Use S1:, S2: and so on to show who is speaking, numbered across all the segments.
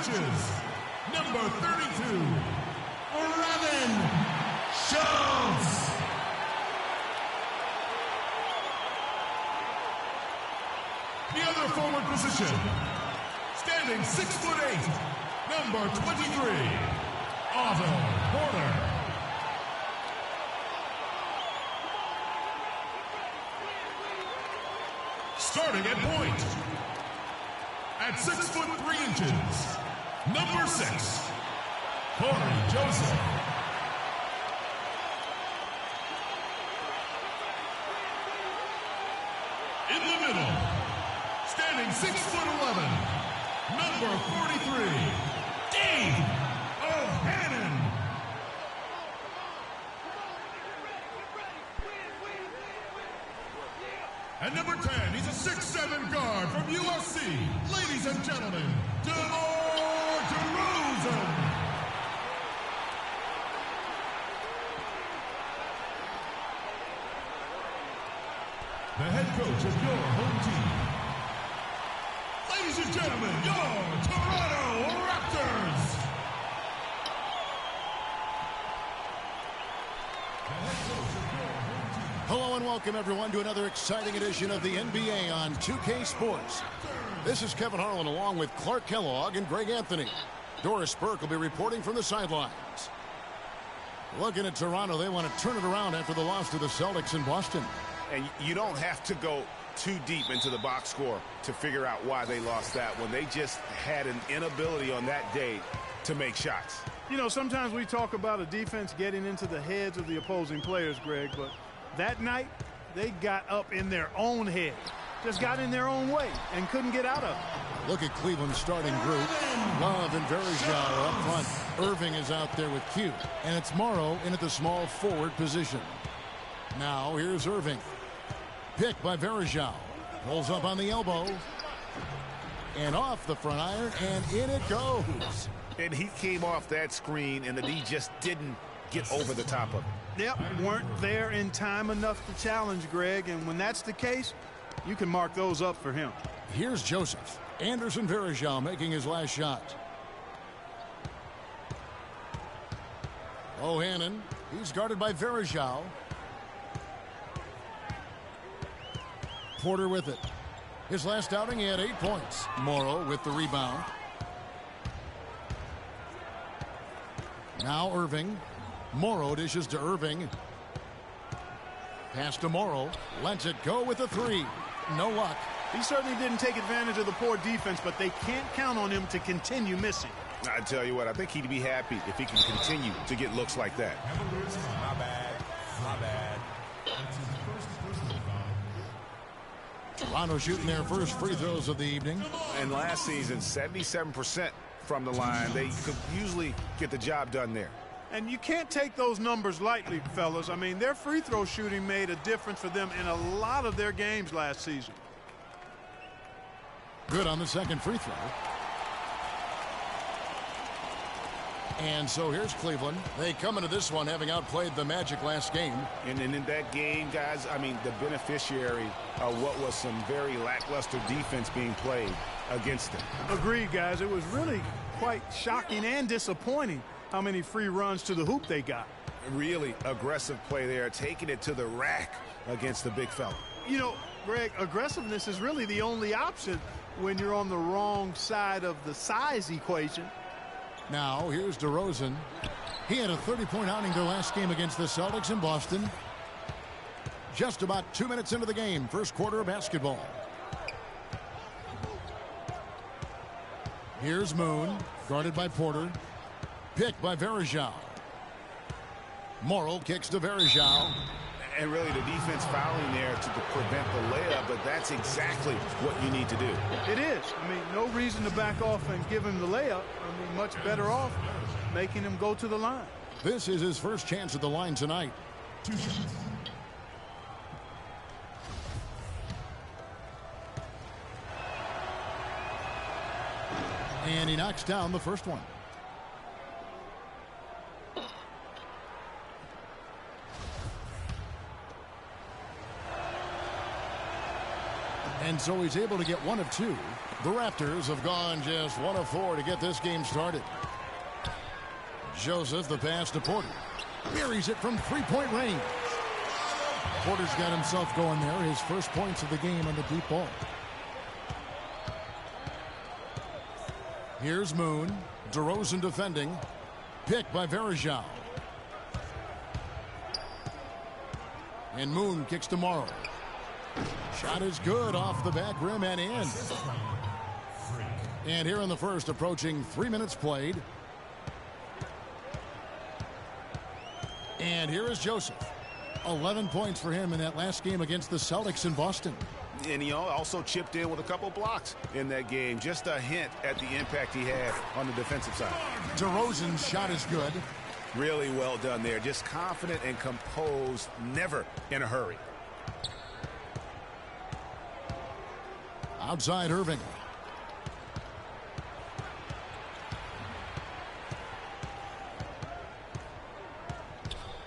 S1: inches, number 32, Brevin Schultz. The other forward position, standing 6'8", number 23, Otto Porter. Starting at point, at 6'3", number 6, Corey Joseph. In the middle, standing 6'11", number 43, Dave O'Hannon. And number 10, he's a 6'7" guard from USC. Ladies and gentlemen, DeMar DeRozan. The head coach of your home team. Ladies and gentlemen, your Toronto Raptors. The head coach of your home team.
S2: Hello and welcome everyone to another exciting edition of the NBA on 2K Sports. This is Kevin Harlan along with Clark Kellogg and Greg Anthony. Doris Burke will be reporting from the sidelines. Looking at Toronto, they want to turn it around after the loss to the Celtics in Boston.
S3: And you don't have to go too deep into the box score to figure out why they lost that one. They just had an inability on that day to make shots.
S4: You know, sometimes we talk about a defense getting into the heads of the opposing players, Greg, but that night they got up in their own head. Just got in their own way and couldn't get out of it.
S2: Look at Cleveland's starting group. Love and Verjao are up front. Irving is out there with Q. And it's Morrow in at the small forward position. Now here's Irving. Picked by Verjao. Pulls up on the elbow. And off the front iron, and in it goes.
S3: And he came off that screen, and the D just didn't get over the top of it.
S4: Yep, weren't there in time enough to challenge, Greg, and when that's the case, you can mark those up for him.
S2: Here's Joseph. Anderson Verjao making his last shot. O'Hannon, he's guarded by Verjao. Porter with it. His last outing, he had 8 points. Morrow with the rebound. Now Irving. Morrow dishes to Irving. Pass to Morrow. Lets it go with a 3. No luck.
S4: He certainly didn't take advantage of the poor defense, but they can't count on him to continue missing.
S3: I tell you what, I think he'd be happy if he can continue to get looks like that.
S1: My bad. My bad. That's his first personal foul.
S2: Toronto shooting their first free throws of the evening.
S3: And last season, 77% from the line. They could usually get the job done there.
S4: And you can't take those numbers lightly, fellas. I mean, their free throw shooting made a difference for them in a lot of their games last season.
S2: Good on the second free throw. And so here's Cleveland. They come into this one having outplayed the Magic last game.
S3: And in that game, guys, I mean, the beneficiary of what was some very lackluster defense being played against them.
S4: Agreed, guys. It was really quite shocking and disappointing how many free runs to the hoop they got.
S3: Really aggressive play there, taking it to the rack against the big fella.
S4: You know, Greg, aggressiveness is really the only option when you're on the wrong side of the size equation.
S2: Now, here's DeRozan. He had a 30-point outing their last game against the Celtics in Boston. Just about 2 minutes into the game, first quarter of basketball. Here's Moon, guarded by Porter. Picked by Verjao. Morrow kicks to Verjao.
S3: And really the defense fouling there to prevent the layup, but that's exactly what you need to do.
S4: It is. I mean, no reason to back off and give him the layup. I mean, much better off making him go to the line.
S2: This is his first chance at the line tonight.
S1: 2 shots.
S2: And he knocks down the first one. And so he's able to get 1 of 2. The Raptors have gone just 1 of 4 to get this game started. Joseph, the pass to Porter. Buries it from three-point range. Porter's got himself going there. His first points of the game on the deep ball. Here's Moon. DeRozan defending. Picked by Verajao. And Moon kicks to Morrow. Shot is good off the back rim and in. And here in the first, approaching 3 minutes played. And here is Joseph. 11 points for him in that last game against the Celtics in Boston.
S3: And he also chipped in with a couple blocks in that game. Just a hint at the impact he had on the defensive side.
S2: DeRozan's shot is good.
S3: Really well done there. Just confident and composed, never in a hurry.
S2: Outside Irving.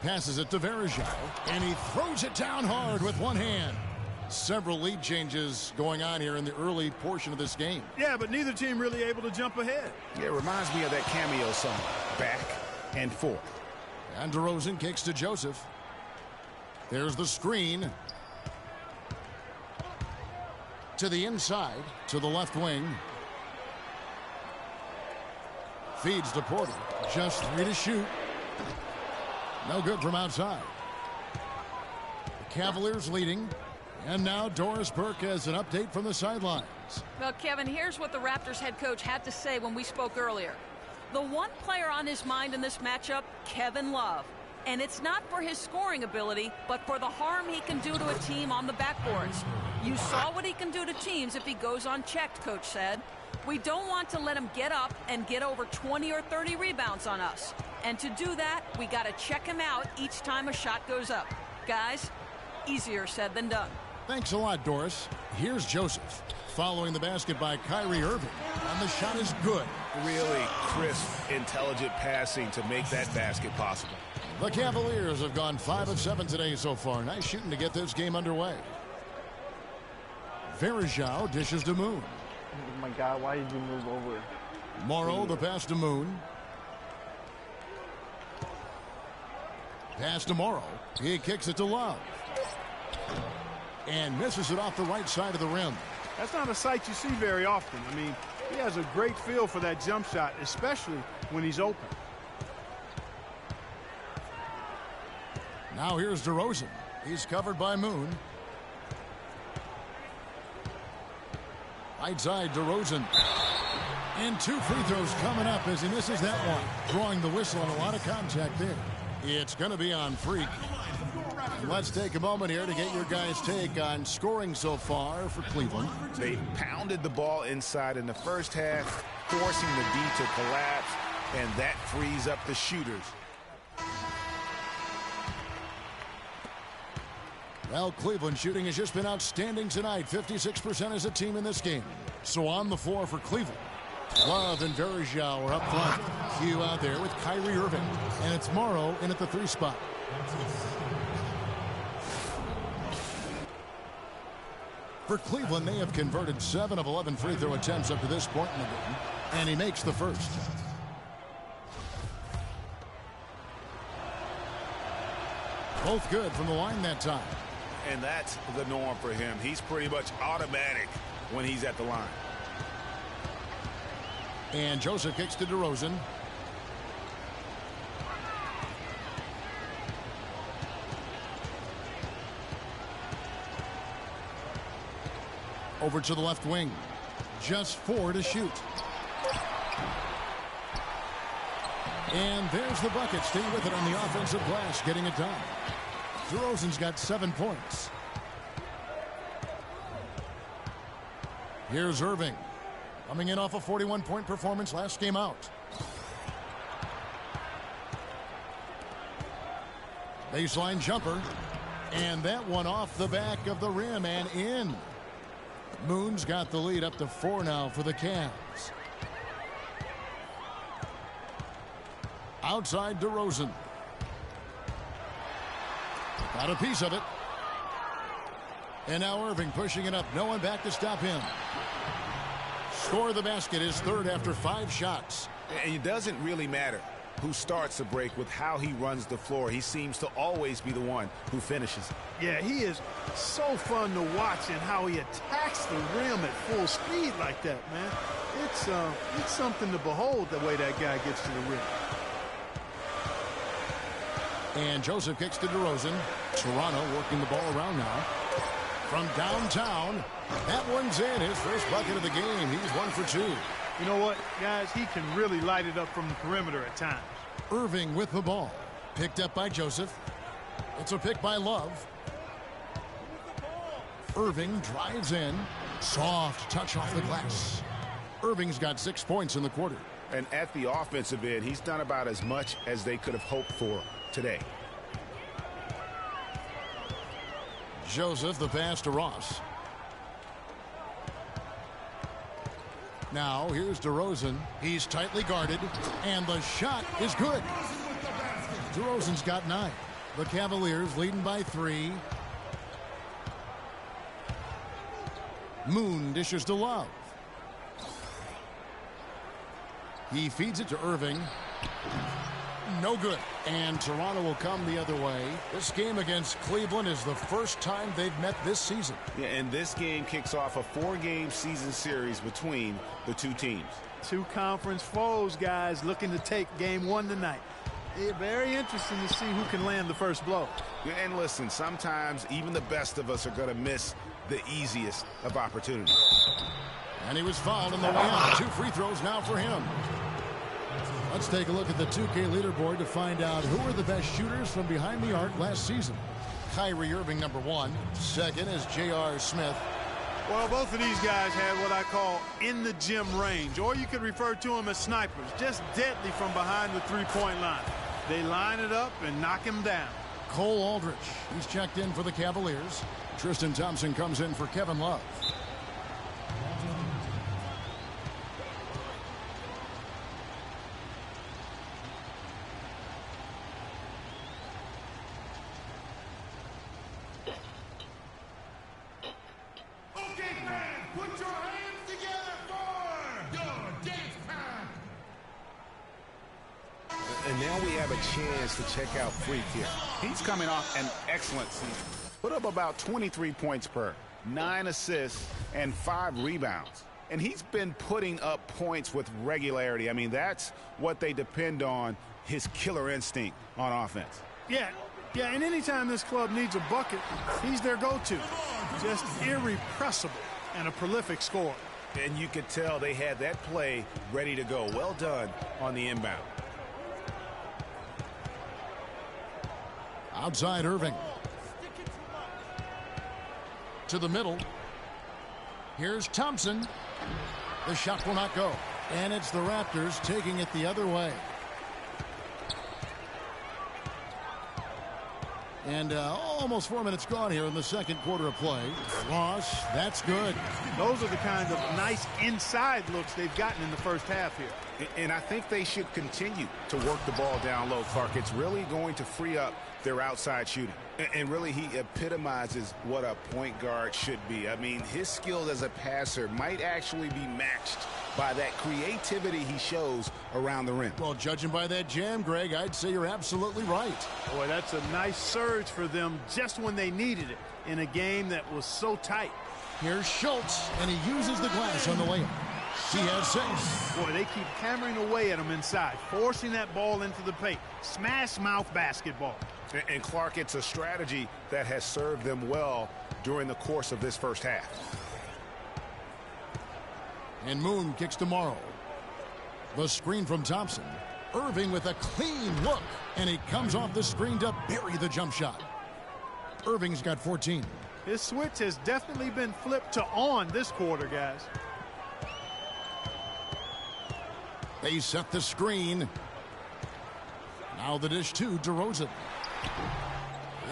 S2: Passes it to Verajao, and he throws it down hard with one hand. Several lead changes going on here in the early portion of this game.
S4: Yeah, but neither team really able to jump ahead.
S3: Yeah, it reminds me of that cameo song, Back and Forth.
S2: And DeRozan kicks to Joseph. There's the screen. To the inside, to the left wing. Feeds to Porter. Just 3 to shoot. No good from outside. The Cavaliers leading. And now Doris Burke has an update from the sidelines.
S5: Well, Kevin, here's what the Raptors head coach had to say when we spoke earlier. The one player on his mind in this matchup, Kevin Love. And it's not for his scoring ability, but for the harm he can do to a team on the backboards. You saw what he can do to teams if he goes unchecked, Coach said. We don't want to let him get up and get over 20 or 30 rebounds on us. And to do that, we got to check him out each time a shot goes up. Guys, easier said than done.
S2: Thanks a lot, Doris. Here's Joseph. Following the basket by Kyrie Irving. And the shot is good.
S3: Really crisp, intelligent passing to make that basket possible.
S2: The Cavaliers have gone 5 of 7 today so far. Nice shooting to get this game underway. Verajao dishes to Moon.
S6: Oh my God, why did you move over?
S2: Morrow, the pass to Moon. Pass to Morrow. He kicks it to Love. And misses it off the right side of the rim.
S4: That's not a sight you see very often. I mean, he has a great feel for that jump shot, especially when he's open.
S2: Now here's DeRozan. He's covered by Moon. Right side, DeRozan. And 2 free throws coming up as he misses that one. Drawing the whistle and a lot of contact there. It's going to be on Freak. And let's take a moment here to get your guys' take on scoring so far for Cleveland.
S3: They pounded the ball inside in the first half, forcing the D to collapse, and that frees up the shooters.
S2: Well, Cleveland shooting has just been outstanding tonight. 56% as a team in this game. So on the floor for Cleveland, Love and Verajao are up front. Hugh out there with Kyrie Irving. And it's Morrow in at the 3 spot. For Cleveland, they have converted 7 of 11 free throw attempts up to this point in the game. And he makes the first. Both good from the line that time.
S3: And that's the norm for him. He's pretty much automatic when he's at the line.
S2: And Joseph kicks to DeRozan. Over to the left wing. Just 4 to shoot. And there's the bucket. Stay with it on the offensive glass, getting it done. DeRozan's got 7 points. Here's Irving. Coming in off a 41-point performance last game out. Baseline jumper. And that one off the back of the rim and in. Moon's got the lead up to 4 now for the Cavs. Outside DeRozan. Got a piece of it. And now Irving pushing it up. No one back to stop him. Score of the basket is third after 5 shots.
S3: And it doesn't really matter who starts the break with how he runs the floor. He seems to always be the one who finishes.
S4: Yeah, he is so fun to watch and how he attacks the rim at full speed like that, man. It's something to behold the way that guy gets to the rim.
S2: And Joseph kicks to DeRozan. Toronto working the ball around now. From downtown, that one's in. His first bucket of the game. He's 1 for 2.
S4: You know what, guys? He can really light it up from the perimeter at times.
S2: Irving with the ball. Picked up by Joseph. It's a pick by Love. Irving drives in. Soft touch off the glass. Irving's got 6 points in the quarter.
S3: And at the offensive end, he's done about as much as they could have hoped for today.
S2: Joseph, the pass to Ross. Now, here's DeRozan. He's tightly guarded, and the shot is good. DeRozan's got 9. The Cavaliers leading by 3. Moon dishes to Love. He feeds it to Irving. No good. And Toronto will come the other way. This game against Cleveland is the first time they've met this season.
S3: Yeah, and this game kicks off a 4-game season series between the two teams.
S4: 2 conference foes, guys, looking to take game 1 tonight. It's very interesting to see who can land the first blow.
S3: Yeah, and listen, sometimes even the best of us are going to miss the easiest of opportunities.
S2: And he was fouled on the way out. 2 free throws now for him. Let's take a look at the 2K leaderboard to find out who are the best shooters from behind the arc last season. Kyrie Irving, number 1. Second is J.R. Smith.
S4: Well, both of these guys had what I call in the gym range, or you could refer to them as snipers, just deadly from behind the three-point line. They line it up and knock him down.
S2: Cole Aldrich, he's checked in for the Cavaliers. Tristan Thompson comes in for Kevin Love.
S3: And now we have a chance to check out Freak here. He's coming off an excellent season. Put up about 23 points per, 9 assists, and 5 rebounds. And he's been putting up points with regularity. I mean, that's what they depend on, his killer instinct on offense.
S4: Yeah, and anytime this club needs a bucket, he's their go-to. Just irrepressible and a prolific scorer.
S3: And you could tell they had that play ready to go. Well done on the inbound.
S2: Outside Irving. To the middle. Here's Thompson. The shot will not go. And it's the Raptors taking it the other way. And almost 4 minutes gone here in the second quarter of play. Ross, that's good.
S4: Those are the kind of nice inside looks they've gotten in the first half here.
S3: And I think they should continue to work the ball down low, Clark. It's really going to free up their outside shooting. And really, he epitomizes what a point guard should be. I mean, his skills as a passer might actually be matched by that creativity he shows around the rim.
S2: Well, judging by that jam, Greg, I'd say you're absolutely right.
S4: Boy, that's a nice surge for them just when they needed it in a game that was so tight.
S2: Here's Schultz, and he uses the glass on the layup. He has 6.
S4: Boy, they keep hammering away at him inside, forcing that ball into the paint. Smash mouth basketball.
S3: And Clark, it's a strategy that has served them well during the course of this first half.
S2: And Moon kicks to Morrow. The screen from Thompson. Irving with a clean look, and he comes off the screen to bury the jump shot. Irving's got 14.
S4: His switch has definitely been flipped to on this quarter, guys.
S2: They set the screen. Now the dish to DeRozan.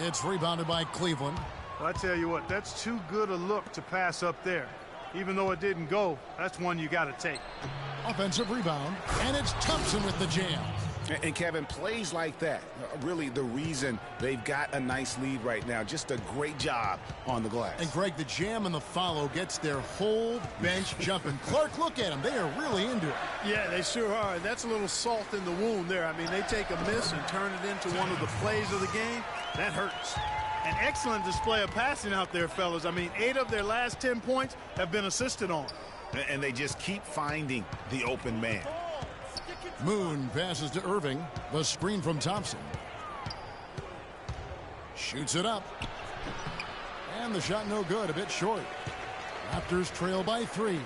S2: It's rebounded by Cleveland.
S4: Well, I tell you what, that's too good a look to pass up there. Even though it didn't go, that's one you got to take.
S2: Offensive rebound, and it's Thompson with the jam.
S3: And Kevin, plays like that, really the reason they've got a nice lead right now. Just a great job on the glass.
S2: And Greg, the jam and the follow gets their whole bench jumping. Clark, look at them. They are really into it.
S4: Yeah, they sure are. That's a little salt in the wound there. I mean, they take a miss and turn it into one of the plays of the game. That hurts. An excellent display of passing out there, fellas. I mean, 8 of their last 10 points have been assisted on.
S3: And they just keep finding the open man.
S2: Moon passes to Irving. The screen from Thompson. Shoots it up. And the shot no good, a bit short. Raptors trail by 3.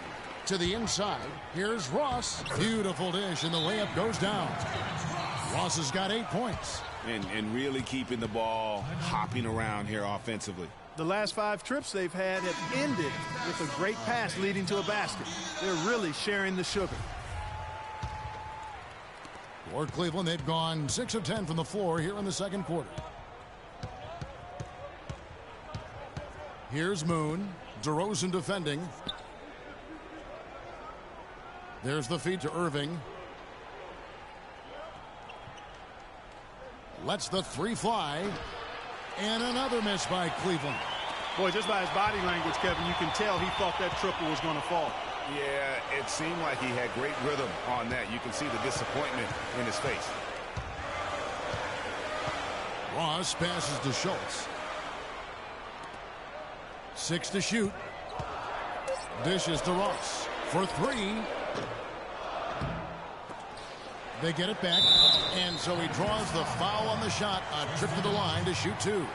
S2: To the inside. Here's Ross. Beautiful dish, and the layup goes down. Ross has got 8 points.
S3: And really keeping the ball hopping around here offensively.
S4: The last 5 trips they've had have ended with a great pass leading to a basket. They're really sharing the sugar.
S2: For Cleveland, they've gone 6 of 10 from the floor here in the second quarter. Here's Moon. DeRozan defending. There's the feed to Irving. Lets the 3 fly. And another miss by Cleveland.
S4: Boy, just by his body language, Kevin, you can tell he thought that triple was going to fall.
S3: Yeah, it seemed like he had great rhythm on that. You can see the disappointment in his face.
S2: Ross passes to Schultz. 6 to shoot. Dishes to Ross for 3. They get it back, and so he draws the foul on the shot. A trip to the line to shoot 2.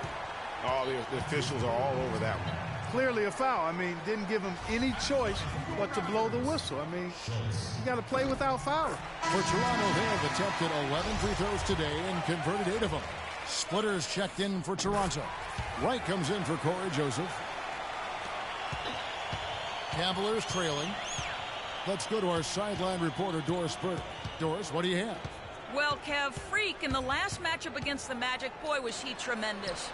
S3: Oh, the officials are all over that one.
S4: Clearly a foul. I mean, didn't give him any choice but to blow the whistle. I mean, you got to play without fouling.
S2: For Toronto, they have attempted 11 free throws today and converted 8 of them. Splitters checked in for Toronto. Wright comes in for Corey Joseph. Cavaliers trailing. Let's go to our sideline reporter, Doris Burke. Doris, what do you have?
S5: Well, Kev, Freak in the last matchup against the Magic, boy, was he tremendous.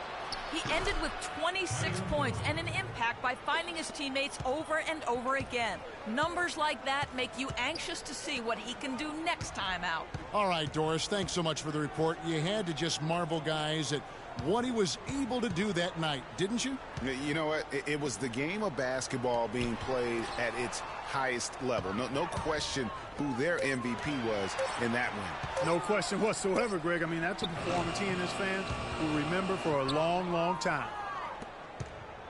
S5: He ended with 26 points and an impact by finding his teammates over and over again. Numbers like that make you anxious to see what he can do next time out.
S2: All right, Doris, thanks so much for the report. You had to just marvel, guys, at what he was able to do that night, didn't you?
S3: You know what? It was the game of basketball being played at its highest level. No question who their MVP was in that win.
S4: No question whatsoever, Greg. I mean, that's a performance he and his fans will remember for a long, long time.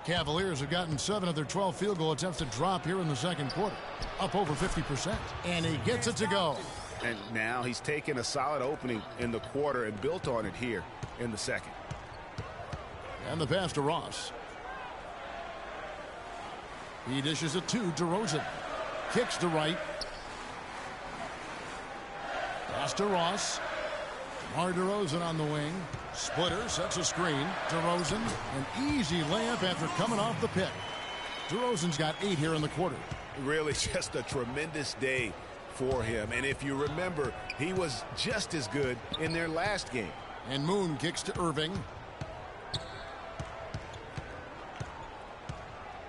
S2: Cavaliers have gotten 7 of their 12 field goal attempts to drop here in the second quarter. Up over 50%. And he gets it to go.
S3: And now he's taken a solid opening in the quarter and built on it here in the second.
S2: And the pass to Ross. He dishes it to DeRozan. Kicks to Wright. Pass to Ross. DeMar DeRozan on the wing. Splitter sets a screen. DeRozan, an easy layup after coming off the pick. DeRozan's got 8 here in the quarter.
S3: Really just a tremendous day for him. And if you remember, he was just as good in their last game.
S2: And Moon kicks to Irving.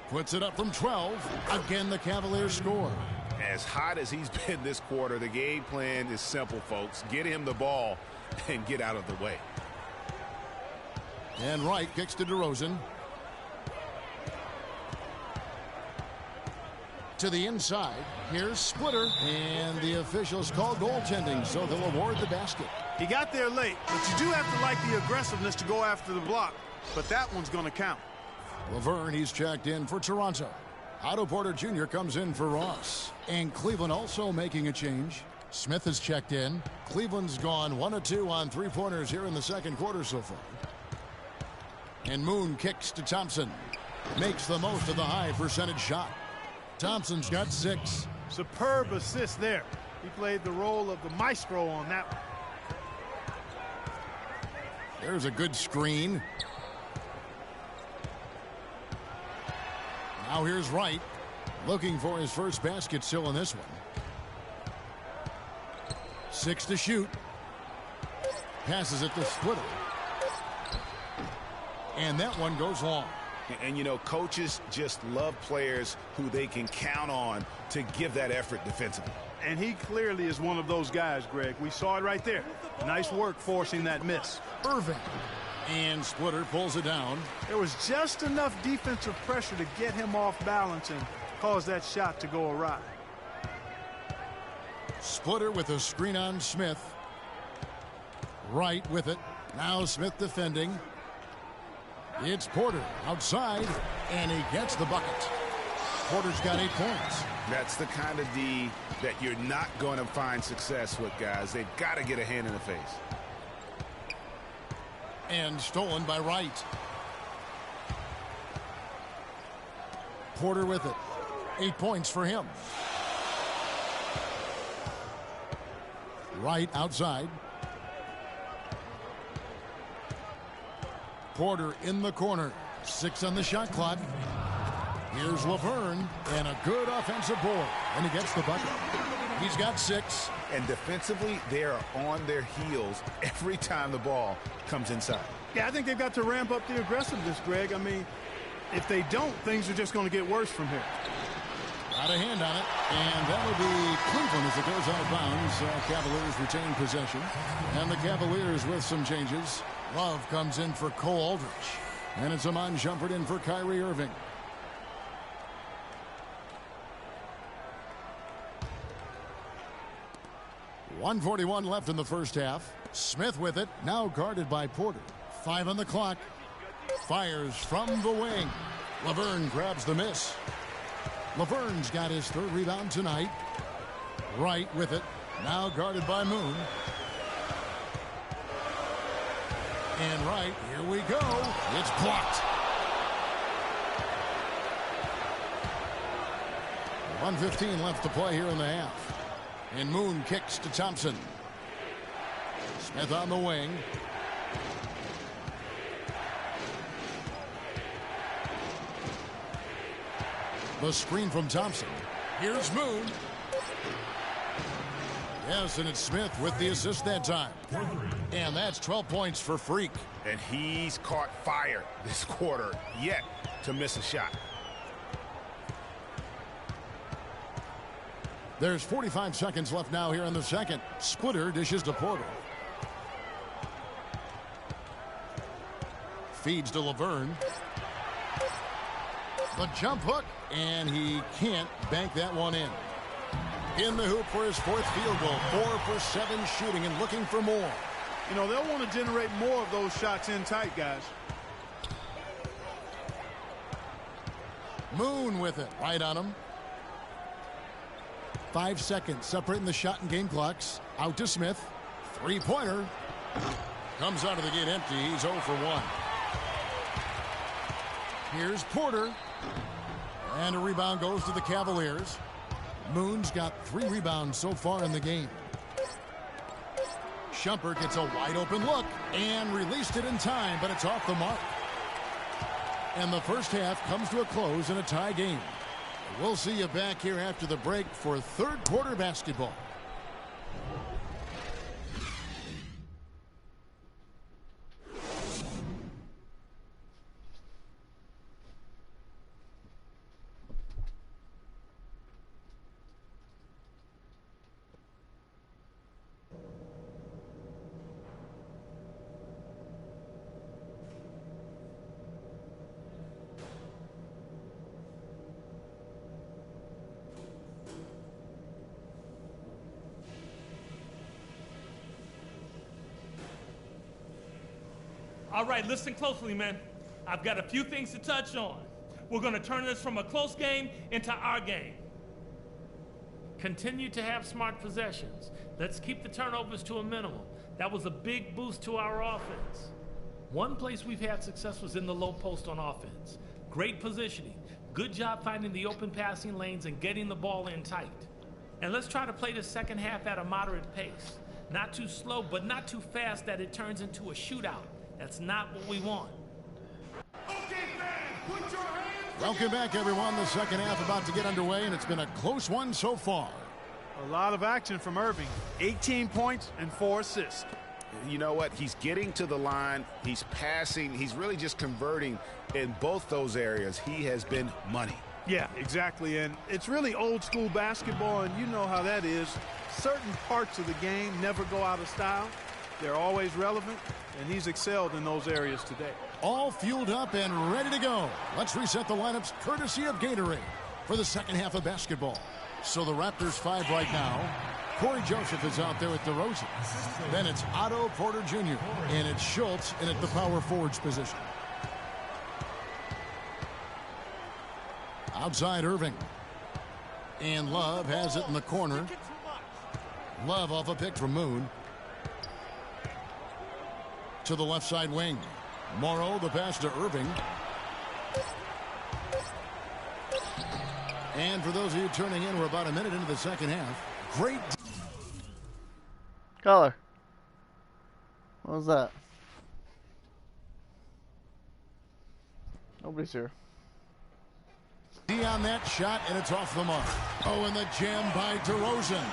S2: Puts it up from 12. Again, the Cavaliers score.
S3: As hot as he's been this quarter, the game plan is simple, folks. Get him the ball and get out of the way.
S2: And Wright kicks to DeRozan. To the inside. Here's Splitter. And the officials call goaltending, so they'll award the basket.
S4: He got there late, but you do have to like the aggressiveness to go after the block. But that one's going to count.
S2: Laverne, he's checked in for Toronto. Otto Porter Jr. comes in for Ross. And Cleveland also making a change. Smith has checked in. Cleveland's gone 1 of 2 on 3-pointers here in the second quarter so far. And Moon kicks to Thompson. Makes the most of the high percentage shot. Thompson's got 6.
S4: Superb assist there. He played the role of the maestro on that one.
S2: There's a good screen. Now here's Wright, looking for his first basket still in this one. 6 to shoot. Passes it to Splitter. And that one goes long.
S3: And, you know, coaches just love players who they can count on to give that effort defensively.
S4: And he clearly is one of those guys, Greg. We saw it right there. Nice work forcing that miss.
S2: Irving. And Splitter pulls it down.
S4: There was just enough defensive pressure to get him off balance and cause that shot to go awry.
S2: Splitter with a screen on Smith. Wright with it. Now Smith defending. It's Porter outside, and he gets the bucket. Porter's got 8 points.
S3: That's the kind of D that you're not going to find success with, guys. They've got to get a hand in the face.
S2: And stolen by Wright. Porter with it. 8 points for him. Wright outside. Porter in the corner. 6 on the shot clock. Here's Laverne, and a good offensive board, and he gets the bucket. He's got 6.
S3: And defensively, they are on their heels every time the ball comes inside.
S4: Yeah, I think they've got to ramp up the aggressiveness, Greg. I mean, if they don't, things are just going to get worse from here.
S2: Got a hand on it, and that will be Cleveland as it goes out of bounds. Cavaliers retain possession, and the Cavaliers with some changes. Love comes in for Cole Aldrich, and it's Amon Shumpert in for Kyrie Irving. .141 left in the first half. Smith with it, now guarded by Porter. 5 on the clock. Fires from the wing. Laverne grabs the miss. Laverne's got his 3rd rebound tonight. Wright with it, now guarded by Moon. And Wright, here we go. It's blocked. 1:15 left to play here in the half. And Moon kicks to Thompson. Smith on the wing. The screen from Thompson. Here's Moon. Yes, and it's Smith with the assist that time. And that's 12 points for Freak.
S3: And he's caught fire this quarter, yet to miss a shot.
S2: There's 45 seconds left now here in the second. Splitter dishes to Porter. Feeds to Laverne. The jump hook, and he can't bank that one in. In the hoop for his 4th field goal. 4 for 7 shooting and looking for more.
S4: You know, they'll want to generate more of those shots in tight, guys.
S2: Moon with it. Right on him. 5 seconds separating the shot and game clocks. Out to Smith. 3-pointer. Comes out of the gate empty. He's 0 for 1. Here's Porter. And a rebound goes to the Cavaliers. Moon's got 3 rebounds so far in the game. Shumpert gets a wide open look and released it in time, but it's off the mark. And the first half comes to a close in a tie game. We'll see you back here after the break for 3rd quarter basketball.
S7: All right, listen closely, man. I've got a few things to touch on. We're going to turn this from a close game into our game. Continue to have smart possessions. Let's keep the turnovers to a minimum. That was a big boost to our offense. One place we've had success was in the low post on offense. Great positioning. Good job finding the open passing lanes and getting the ball in tight. And let's try to play the second half at a moderate pace. Not too slow, but not too fast that it turns into a shootout. That's not what we want.
S2: Welcome back, everyone. The second half about to get underway, and it's been a close one so far.
S4: A lot of action from Irving. 18 points and 4 assists.
S3: You know what? He's getting to the line. He's passing. He's really just converting in both those areas. He has been money.
S4: Yeah, exactly. And it's really old school basketball, and you know how that is. Certain parts of the game never go out of style. They're always relevant, and he's excelled in those areas today.
S2: All fueled up and ready to go. Let's reset the lineups courtesy of Gatorade for the second half of basketball. So the Raptors 5 right now. Corey Joseph is out there with DeRozan. Then it's Otto Porter Jr. And it's Schultz in at the power forwards position. Outside Irving. And Love has it in the corner. Love off a pick from Moon. To the left side wing. Morrow, the pass to Irving. And for those of you turning in, we're about a minute into the second half. Great.
S6: Caller. What was that? Nobody's here.
S2: On that shot, and it's off the mark. Oh, and the jam by DeRozan.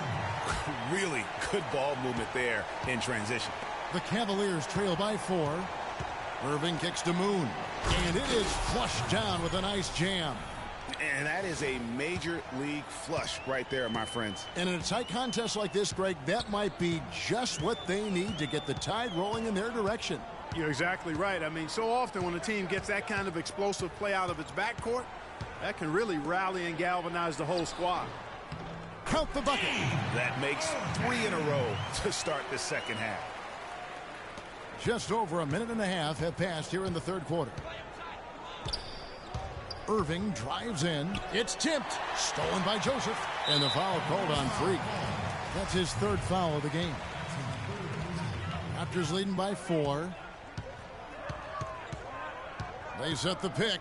S3: Really good ball movement there in transition.
S2: The Cavaliers trail by 4. Irving kicks to Moon. And it is flushed down with a nice jam.
S3: And that is a major league flush right there, my friends.
S2: And in a tight contest like this, Greg, that might be just what they need to get the tide rolling in their direction.
S4: You're exactly right. I mean, so often when a team gets that kind of explosive play out of its backcourt, that can really rally and galvanize the whole squad.
S2: Count the bucket.
S3: That makes 3 in a row to start the second half.
S2: Just over a minute and a half have passed here in the third quarter. Irving drives in. It's tipped. Stolen by Joseph. And the foul called on Freak. That's his third foul of the game. Raptors leading by 4. They set the pick.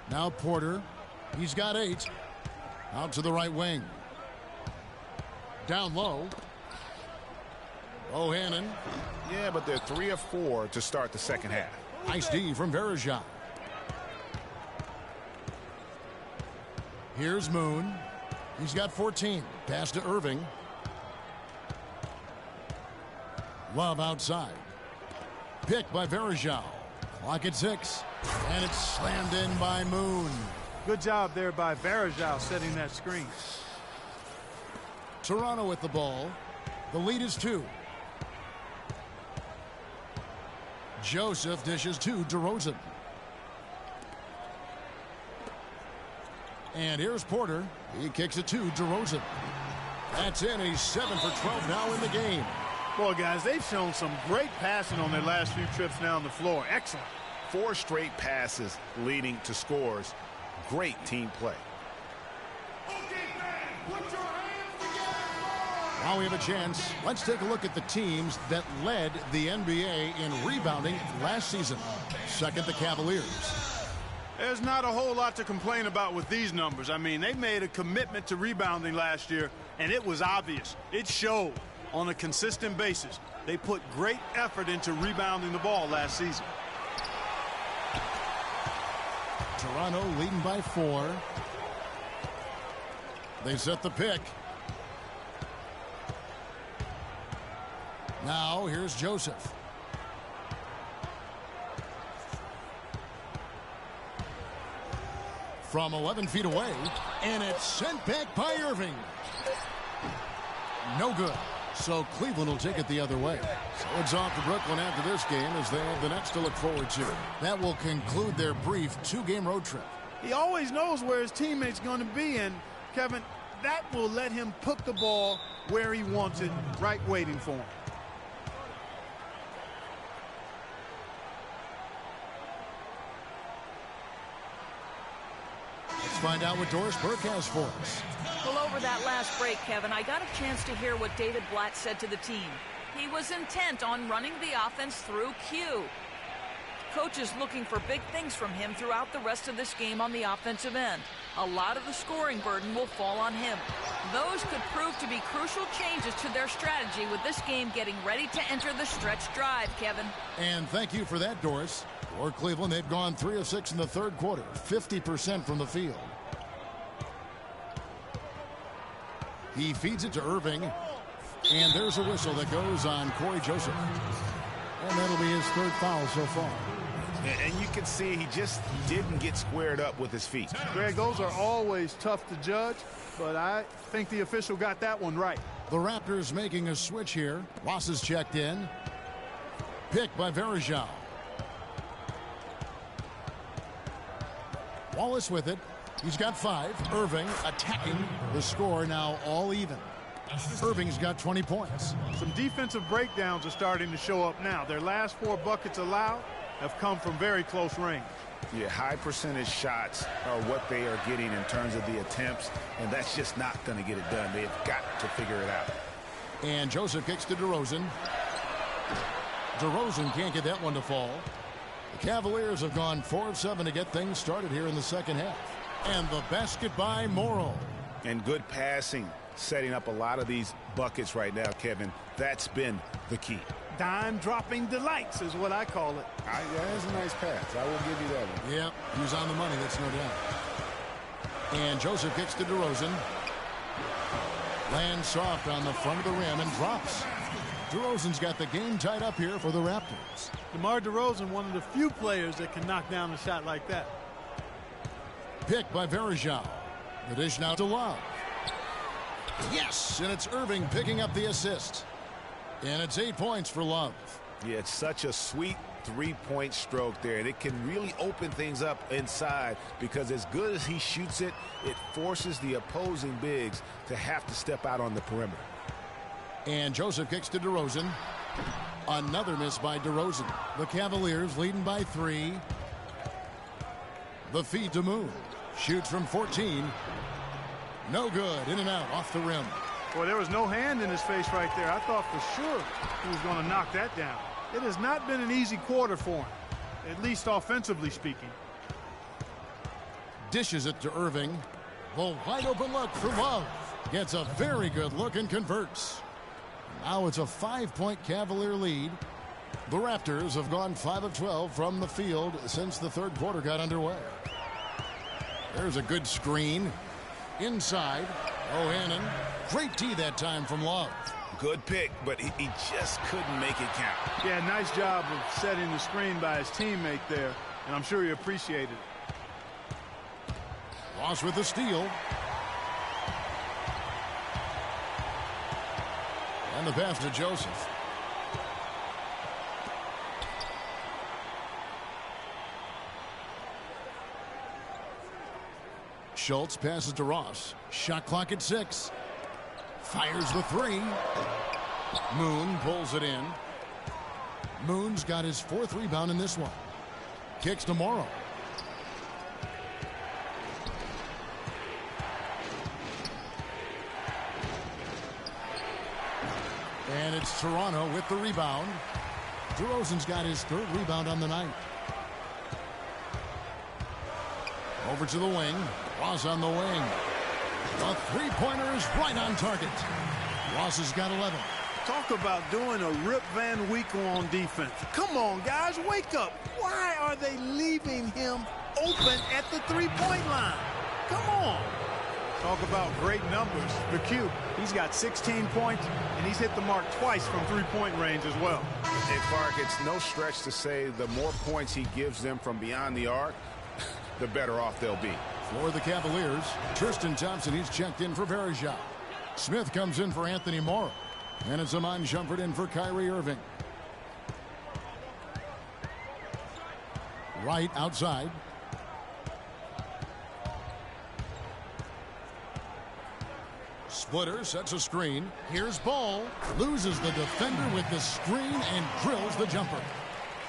S2: Now Porter. He's got 8. Out to the right wing. Down low. Bohannon.
S3: Yeah, but they're 3 of 4 to start the second half.
S2: Nice D from Verejao. Here's Moon. He's got 14. Pass to Irving. Love outside. Pick by Verejao. Clock at 6. And it's slammed in by Moon.
S4: Good job there by Verejao setting that screen.
S2: Toronto with the ball. The lead is 2. Joseph dishes to DeRozan. And here's Porter. He kicks it to DeRozan. That's in. He's 7 for 12 now in the game.
S4: Boy, guys, they've shown some great passing on their last few trips down the floor. Excellent.
S3: 4 straight passes leading to scores. Great team play.
S2: Now we have a chance. Let's take a look at the teams that led the NBA in rebounding last season. Second, the Cavaliers.
S4: There's not a whole lot to complain about with these numbers. I mean, they made a commitment to rebounding last year, and it was obvious. It showed on a consistent basis. They put great effort into rebounding the ball last season.
S2: Toronto leading by 4. They set the pick. Now here's Joseph. From 11 feet away, and it's sent back by Irving. No good. So Cleveland will take it the other way. So it's off to Brooklyn after this game as they have the Nets to look forward to. That will conclude their brief 2-game road trip.
S4: He always knows where his teammate's going to be, and Kevin, that will let him put the ball where he wants it, right waiting for him.
S2: Let's find out what Doris Burke has for us.
S5: Well, over that last break, Kevin, I got a chance to hear what David Blatt said to the team. He was intent on running the offense through Q. Coach is looking for big things from him throughout the rest of this game on the offensive end. A lot of the scoring burden will fall on him. Those could prove to be crucial changes to their strategy with this game getting ready to enter the stretch drive, Kevin.
S2: And thank you for that, Doris. For Cleveland, they've gone 3 of 6 in the third quarter, 50% from the field. He feeds it to Irving. And there's a whistle that goes on Corey Joseph. And that'll be his third foul so far.
S3: And you can see he just didn't get squared up with his feet.
S4: Greg, those are always tough to judge, but I think the official got that one right.
S2: The Raptors making a switch here. Ross is checked in. Pick by Verjao. Wallace with it. He's got 5. Irving attacking. The score now all even. Irving's got 20 points.
S4: Some defensive breakdowns are starting to show up now. Their last 4 buckets allowed have come from very close range.
S3: Yeah, high percentage shots are what they are getting in terms of the attempts, and that's just not going to get it done. They've got to figure it out.
S2: And Joseph kicks to DeRozan. DeRozan can't get that one to fall. The Cavaliers have gone 4 of 7 to get things started here in the second half. And the basket by Morrow. And
S3: good passing, setting up a lot of these buckets right now, Kevin. That's been the key.
S4: Dime-dropping delights is what I call it.
S3: Yeah, that's a nice pass. I will give you that one.
S2: Yeah, he was on the money, that's no doubt. And Joseph kicks to DeRozan. Lands soft on the front of the rim and drops. DeRozan's got the game tied up here for the Raptors.
S4: DeMar DeRozan, one of the few players that can knock down a shot like that.
S2: Pick by Verjao. The dish now to Love. Yes, and it's Irving picking up the assist. And it's 8 points for Love.
S3: Yeah, it's such a sweet three-point stroke there, and it can really open things up inside because as good as he shoots it, it forces the opposing bigs to have to step out on the perimeter.
S2: And Joseph kicks to DeRozan. Another miss by DeRozan. The Cavaliers leading by 3. The feed to Moon. Shoots from 14. No good. In and out off the rim.
S4: Boy, there was no hand in his face right there. I thought for sure he was going to knock that down. It has not been an easy quarter for him, at least offensively speaking.
S2: Dishes it to Irving. The wide open look for Love. Gets a very good look and converts. Now it's a 5-point Cavalier lead. The Raptors have gone 5 of 12 from the field since the third quarter got underway. There's a good screen. Inside, O'Hannon. Great D that time from Love.
S3: Good pick, but he just couldn't make it count.
S4: Yeah, nice job of setting the screen by his teammate there, and I'm sure he appreciated it.
S2: Ross with the steal. And the pass to Joseph. Schultz passes to Ross. Shot clock at 6. Fires the 3. Moon pulls it in. Moon's got his 4th rebound in this one. Kicks to Morrow. And it's Toronto with the rebound. DeRozan's got his 3rd rebound on the night. Over to the wing. Ross on the wing. The three-pointer is right on target. Ross has got 11.
S4: Talk about doing a Rip Van Winkle on defense. Come on, guys, wake up. Why are they leaving him open at the three-point line? Come on. Talk about great numbers. The Q, he's got 16 points, and he's hit the mark twice from three-point range as well.
S3: And Clark, it's no stretch to say the more points he gives them from beyond the arc, the better off they'll be.
S2: For the Cavaliers, Tristan Thompson, he's checked in for Verjao. Smith comes in for Anthony Morrow. And it's Iman Shumpert in for Kyrie Irving. Right outside. Splitter sets a screen. Here's Ball. Loses the defender with the screen and drills the jumper.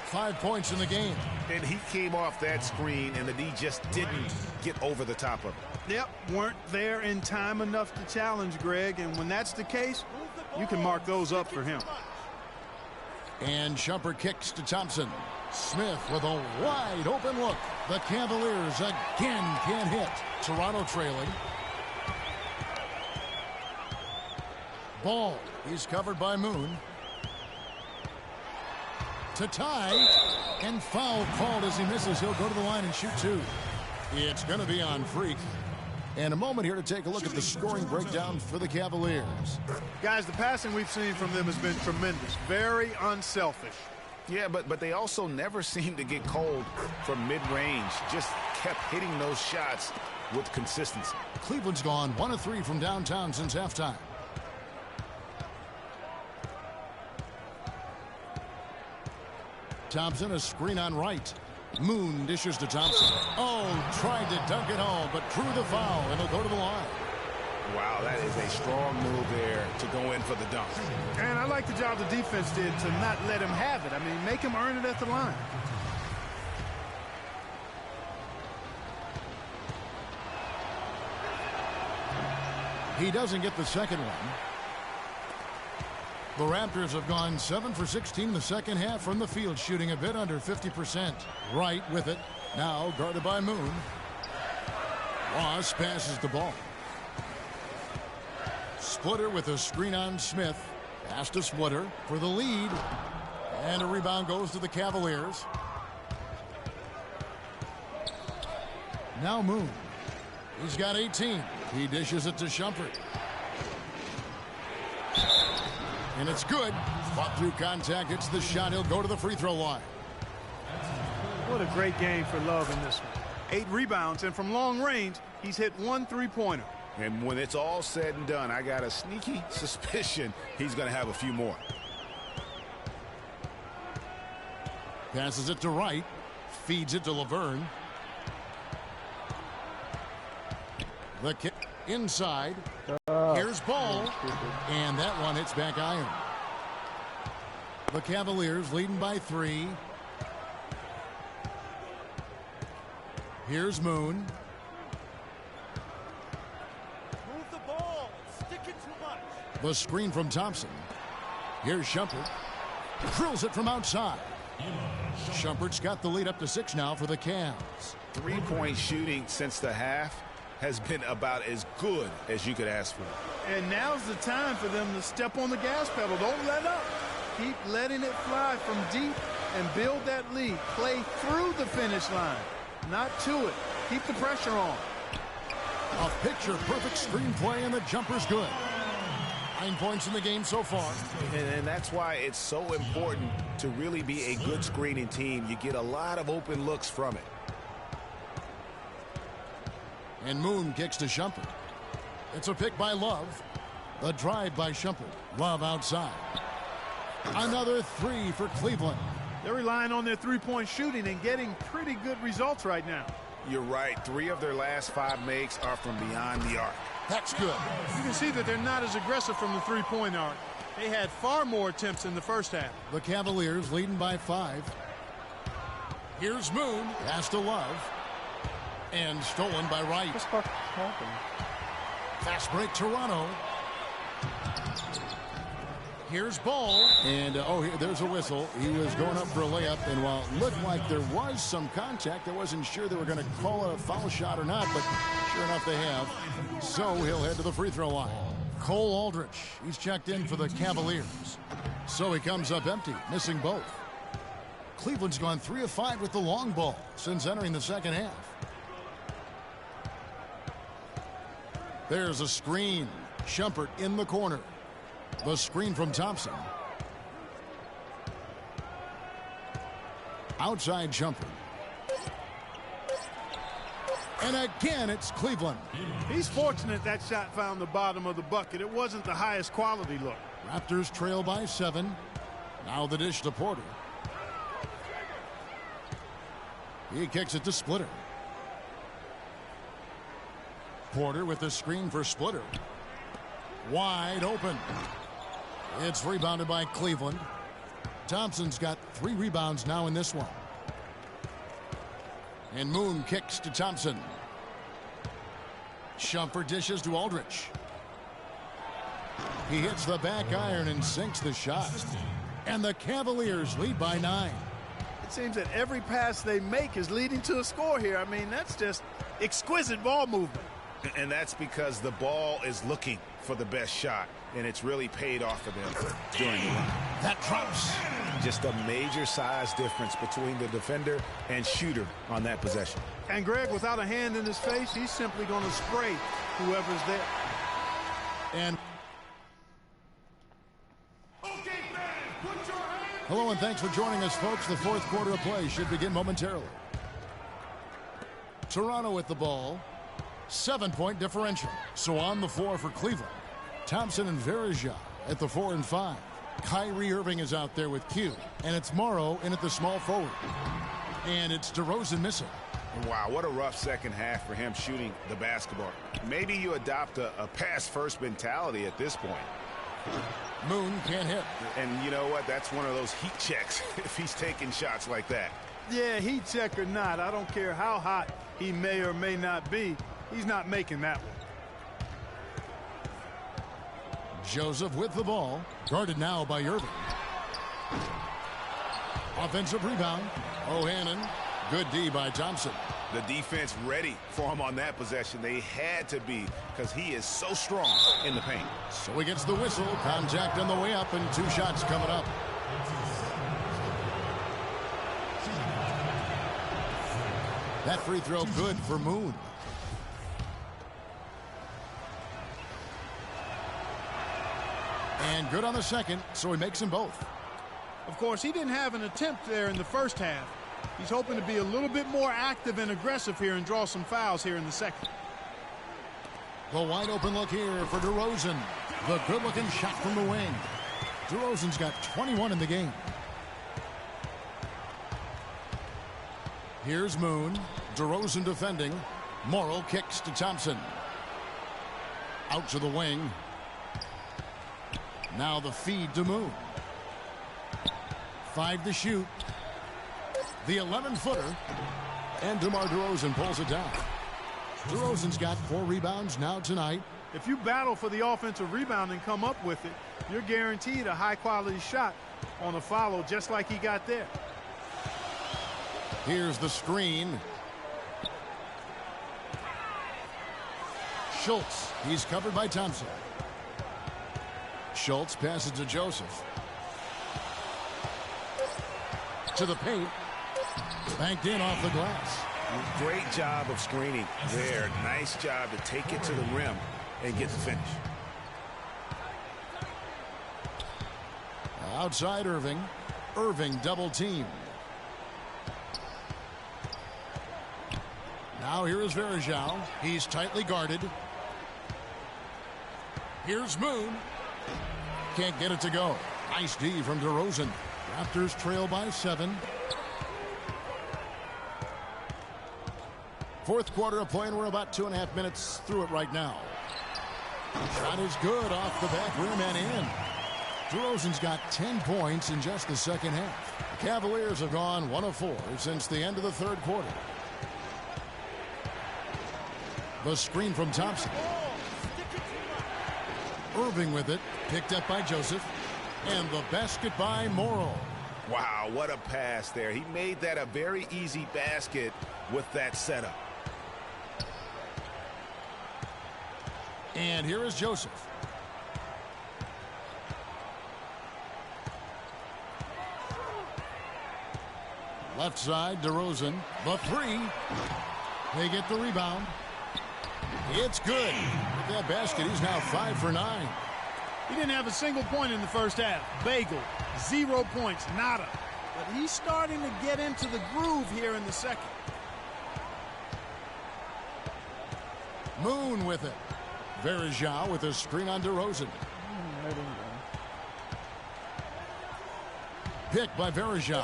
S2: 5 points in the game.
S3: And he came off that screen, and the D just didn't get over the top of it.
S4: Yep, weren't there in time enough to challenge Greg, and when that's the case, you can mark those up for him.
S2: And Shumpert kicks to Thompson. Smith with a wide open look. The Cavaliers again can't hit. Toronto trailing. Ball. He's covered by Moon. To tie. And foul called as he misses. He'll go to the line and shoot 2. It's going to be on Freak. And a moment here to take a look at the scoring breakdown for the Cavaliers.
S4: Guys, the passing we've seen from them has been tremendous. Very unselfish.
S3: Yeah, but they also never seem to get cold from mid-range. Just kept hitting those shots with consistency.
S2: Cleveland's gone 1 of 3 from downtown since halftime. Thompson, a screen on right. Moon dishes to Thompson. Oh, tried to dunk it home, but drew the foul, and he'll go to the line.
S3: Wow, that is a strong move there to go in for the dunk.
S4: And I like the job the defense did to not let him have it. I mean, make him earn it at the line.
S2: He doesn't get the second one. The Raptors have gone 7 for 16 the second half from the field, shooting a bit under 50%. Wright with it. Now guarded by Moon. Ross passes the ball. Splitter with a screen on Smith. Pass to Splitter for the lead. And a rebound goes to the Cavaliers. Now Moon. He's got 18. He dishes it to Shumpert. And it's good. Fought through contact. It's the shot. He'll go to the free throw line.
S4: What a great game for Love in this one. 8 rebounds, and from long range, he's hit 1 3-pointer.
S3: And when it's all said and done, I got a sneaky suspicion he's going to have a few more.
S2: Passes it to Wright. Feeds it to Laverne. The kick inside. Here's Ball. And that one hits back iron. The Cavaliers leading by 3. Here's Moon.
S8: Move the ball. Stick it too much.
S2: The screen from Thompson. Here's Shumpert. Drills it from outside. Shumpert's got the lead up to 6 now for the Cavs.
S3: 3-point shooting since the half has been about as good as you could ask for.
S4: And now's the time for them to step on the gas pedal. Don't let up. Keep letting it fly from deep and build that lead. Play through the finish line, not to it. Keep the pressure on.
S2: A picture-perfect screenplay, and the jumper's good. 9 points in the game so far.
S3: And that's why it's so important to really be a good screening team. You get a lot of open looks from it.
S2: And Moon kicks to Shumpert. It's a pick by Love. The drive by Shumpert. Love outside. Another 3 for Cleveland.
S4: They're relying on their three-point shooting and getting pretty good results right now.
S3: You're right. 3 of their last 5 makes are from beyond the arc.
S2: That's good.
S4: You can see that they're not as aggressive from the three-point arc. They had far more attempts in the first half.
S2: The Cavaliers leading by 5. Here's Moon. Pass to Love. And stolen by Wright.
S6: What's happening?
S2: Fast break, Toronto. Here's Ball. And, there's a whistle. He was going up for a layup. And while it looked like there was some contact, I wasn't sure they were going to call it a foul shot or not. But sure enough, they have. So he'll head to the free throw line. Cole Aldrich. He's checked in for the Cavaliers. So he comes up empty, missing both. Cleveland's gone 3 of 5 with the long ball since entering the second half. There's a screen. Shumpert in the corner. The screen from Thompson. Outside Shumpert. And again, it's Cleveland.
S4: He's fortunate that shot found the bottom of the bucket. It wasn't the highest quality look.
S2: Raptors trail by 7. Now the dish to Porter. He kicks it to Splitter. Porter with the screen for Splitter. Wide open. It's rebounded by Cleveland. Thompson's got 3 rebounds now in this one. And Moon kicks to Thompson. Shumpert dishes to Aldrich. He hits the back iron and sinks the shot. And the Cavaliers lead by 9.
S4: It seems that every pass they make is leading to a score here. I mean, that's just exquisite ball movement.
S3: And that's because the ball is looking for the best shot, and it's really paid off for them during the run.
S2: That drops.
S3: Just a major size difference between the defender and shooter on that possession.
S4: And Greg, without a hand in his face, he's simply going to spray whoever's there.
S2: And
S1: Okay, fans, put your hands
S2: Hello and thanks for joining us, folks. The fourth quarter of play should begin momentarily. Toronto with the ball. 7-point differential. So on the floor for Cleveland. Thompson and Verija at the 4 and 5. Kyrie Irving is out there with Q. And it's Morrow in at the small forward. And it's DeRozan missing.
S3: Wow, what a rough second half for him shooting the basketball. Maybe you adopt a pass-first mentality at this point.
S2: Moon can't hit.
S3: And you know what? That's one of those heat checks if he's taking shots like that.
S4: Yeah, heat check or not, I don't care how hot he may or may not be. He's not making that one.
S2: Joseph with the ball. Guarded now by Irving. Offensive rebound. O'Hannon. Good D by Thompson.
S3: The defense ready for him on that possession. They had to be because he is so strong in the paint.
S2: So he gets the whistle. Contact on the way up and 2 shots coming up. That free throw good for Moon. And good on the second, so he makes them both.
S4: Of course, he didn't have an attempt there in the first half. He's hoping to be a little bit more active and aggressive here and draw some fouls here in the second.
S2: The wide open look here for DeRozan. The good looking shot from the wing. DeRozan's got 21 in the game. Here's Moon. DeRozan defending. Morrow kicks to Thompson. Out to the wing. Now the feed to Moon. 5 to shoot. The 11-footer. And DeMar DeRozan pulls it down. DeRozan's got 4 rebounds now tonight.
S4: If you battle for the offensive rebound and come up with it, you're guaranteed a high-quality shot on a follow just like he got there.
S2: Here's the screen. Schultz. He's covered by Thompson. Schultz passes to Joseph. To the paint. Banked in off the glass.
S3: Great job of screening there. Nice job to take it to the rim and get the finish.
S2: Outside Irving. Irving double team. Now here is Verija. He's tightly guarded. Here's Moon. Can't get it to go. Nice D from DeRozan. Raptors trail by 7. Fourth quarter of play, and we're about 2.5 minutes through it right now. Shot is good off the back rim and in. DeRozan's got 10 points in just the second half. The Cavaliers have gone 1 of 4 since the end of the third quarter. The screen from Thompson. Irving with it, picked up by Joseph. And the basket by Morrow.
S3: Wow, what a pass there. He made that a very easy basket with that setup.
S2: And here is Joseph. Left side, DeRozan. The 3. They get the rebound. It's good. With that basket, he's now 5 for 9.
S4: He didn't have a single point in the first half. Bagel, 0 points, nada. But he's starting to get into the groove here in the second.
S2: Moon with it. Verija with a screen on DeRozan. Picked by Verija.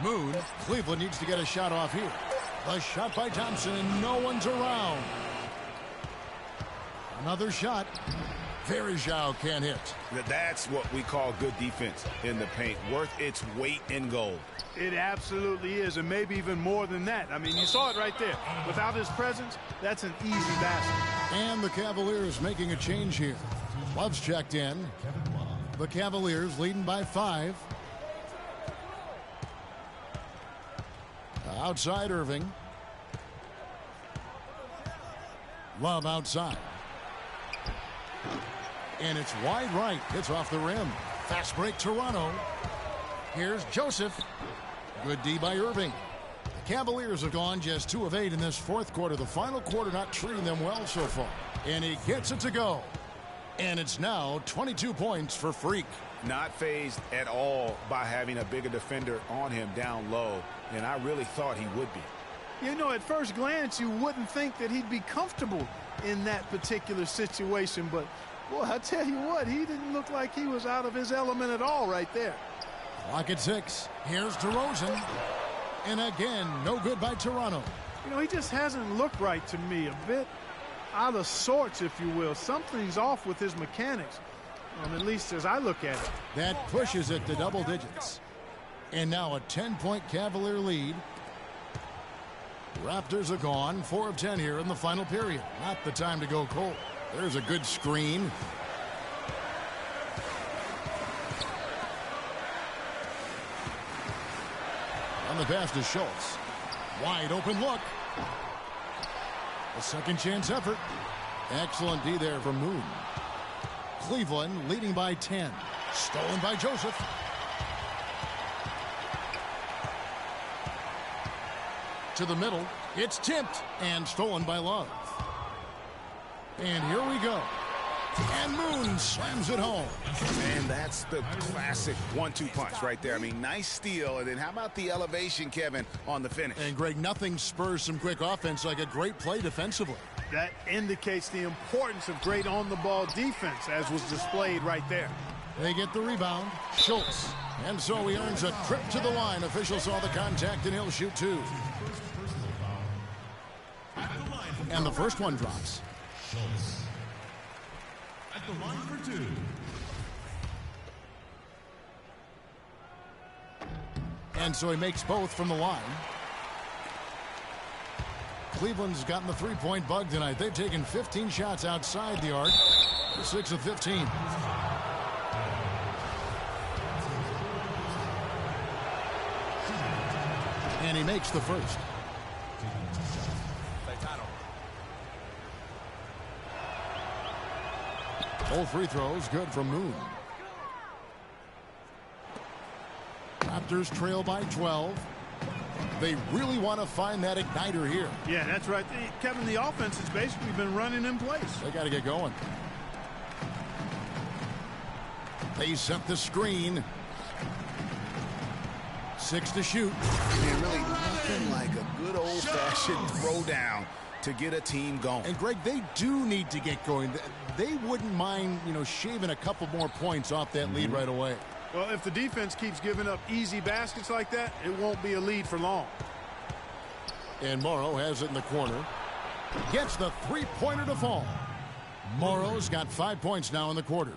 S2: Moon. Cleveland needs to get a shot off here. A shot by Thompson, and no one's around. Another shot. Verija can't hit.
S3: That's what we call good defense in the paint. Worth its weight in gold.
S4: It absolutely is, and maybe even more than that. I mean, you saw it right there. Without his presence, that's an easy basket.
S2: And the Cavaliers making a change here. Love's checked in. The Cavaliers leading by 5. Outside Irving. Love outside. And it's wide right. It's off the rim. Fast break Toronto. Here's Joseph. Good D by Irving. The Cavaliers have gone just 2 of 8 in this fourth quarter. The final quarter not treating them well so far. And he gets it to go. And it's now 22 points for Freak.
S3: Not phased at all by having a bigger defender on him down low, and I really thought he would be.
S4: You know, at first glance, you wouldn't think that he'd be comfortable in that particular situation, but, boy, I tell you what, he didn't look like he was out of his element at all right there.
S2: Clock at 6. Here's DeRozan. And again, no good by Toronto.
S4: You know, he just hasn't looked right to me. A bit out of sorts, if you will. Something's off with his mechanics, at least as I look at it.
S2: That pushes it to double digits. And now a 10-point Cavalier lead. Raptors are gone. 4 of 10 here in the final period. Not the time to go cold. There's a good screen. On the pass to Schultz. Wide open look. A second chance effort. Excellent D there from Moon. Cleveland leading by 10. Stolen by Joseph. To the middle. It's tipped and stolen by Love. And here we go. And Moon slams it home.
S3: And that's the classic 1-2 punch right there. I mean, nice steal. And then how about the elevation, Kevin, on the finish?
S2: And, Greg, nothing spurs some quick offense like a great play defensively.
S4: That indicates the importance of great on-the-ball defense, as was displayed right there.
S2: They get the rebound. Schultz. And so he earns a trip to the line. Official saw the contact, and he'll shoot 2. And the first one drops.
S1: Schultz at the line for 2.
S2: And so he makes both from the line. Cleveland's gotten the three-point bug tonight. They've taken 15 shots outside the arc. 6 of 15. And he makes the first. Both free throws good from Moon. Raptors trail by 12. They really want to find that igniter here.
S4: Yeah, that's right. Kevin, the offense has basically been running in place.
S2: They got to get going. They set the screen. 6 to shoot.
S3: And really nothing like a good old-fashioned throwdown to get a team going.
S2: And, Greg, they do need to get going. They wouldn't mind, shaving a couple more points off that lead right away.
S4: Well, if the defense keeps giving up easy baskets like that, it won't be a lead for long.
S2: And Morrow has it in the corner. Gets the three-pointer to fall. Morrow's got 5 points now in the quarter.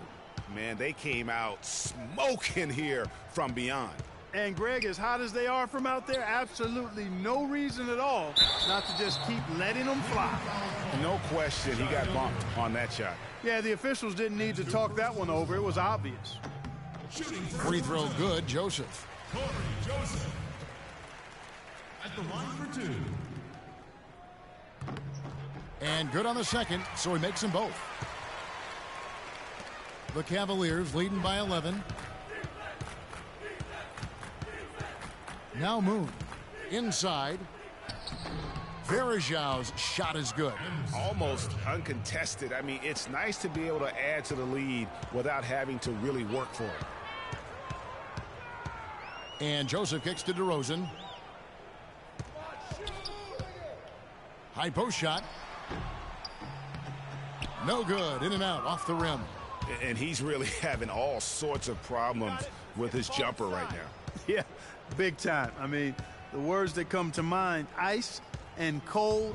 S3: Man, they came out smoking here from beyond.
S4: And, Greg, as hot as they are from out there, absolutely no reason at all not to just keep letting them fly.
S3: No question he got bumped on that shot.
S4: Yeah, the officials didn't need to talk that one over. It was obvious.
S2: Free throw good, Joseph.
S1: Corey Joseph at the line for 2.
S2: And good on the second, so he makes them both. The Cavaliers leading by 11. Now Moon. Inside. Verajau's shot is good.
S3: Almost uncontested. I mean, it's nice to be able to add to the lead without having to really work for it.
S2: And Joseph kicks to DeRozan. High post shot. No good. In and out off the rim.
S3: And he's really having all sorts of problems with his jumper right now.
S4: Yeah, big time. I mean, the words that come to mind, ice and cold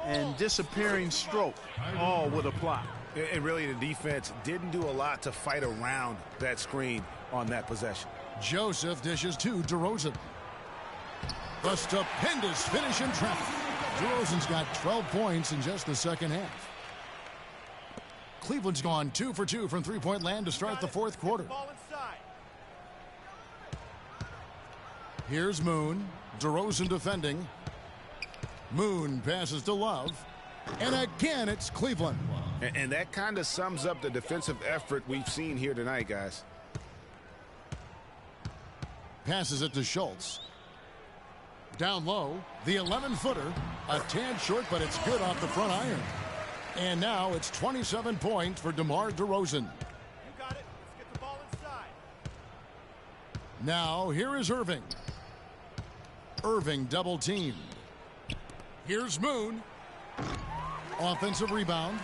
S4: and disappearing stroke, all would apply.
S3: And really the defense didn't do a lot to fight around that screen on that possession.
S2: Joseph dishes to DeRozan. The stupendous finish in traffic. DeRozan's got 12 points in just the second half. Cleveland's gone 2 for 2 from three-point land to start the fourth quarter. Here's Moon. DeRozan defending. Moon passes to Love. And again, it's Cleveland.
S3: And that kind of sums up the defensive effort we've seen here tonight, guys.
S2: Passes it to Schultz. Down low, the 11-footer. A tad short, but it's good off the front iron. And now it's 27 points for DeMar DeRozan.
S8: You got it. Let's get the ball inside.
S2: Now, here is Irving. Irving double teamed. Here's Moon. Offensive rebound.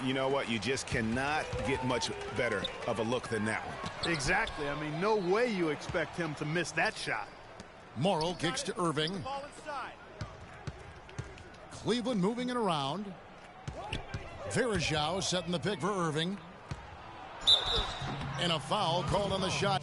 S3: You know what? You just cannot get much better of a look than that one.
S4: Exactly. I mean, no way you expect him to miss that shot.
S2: Morrill kicks to Irving.
S8: Ball inside.
S2: Cleveland moving it around. Verajao setting the pick for Irving. And a foul called on the shot.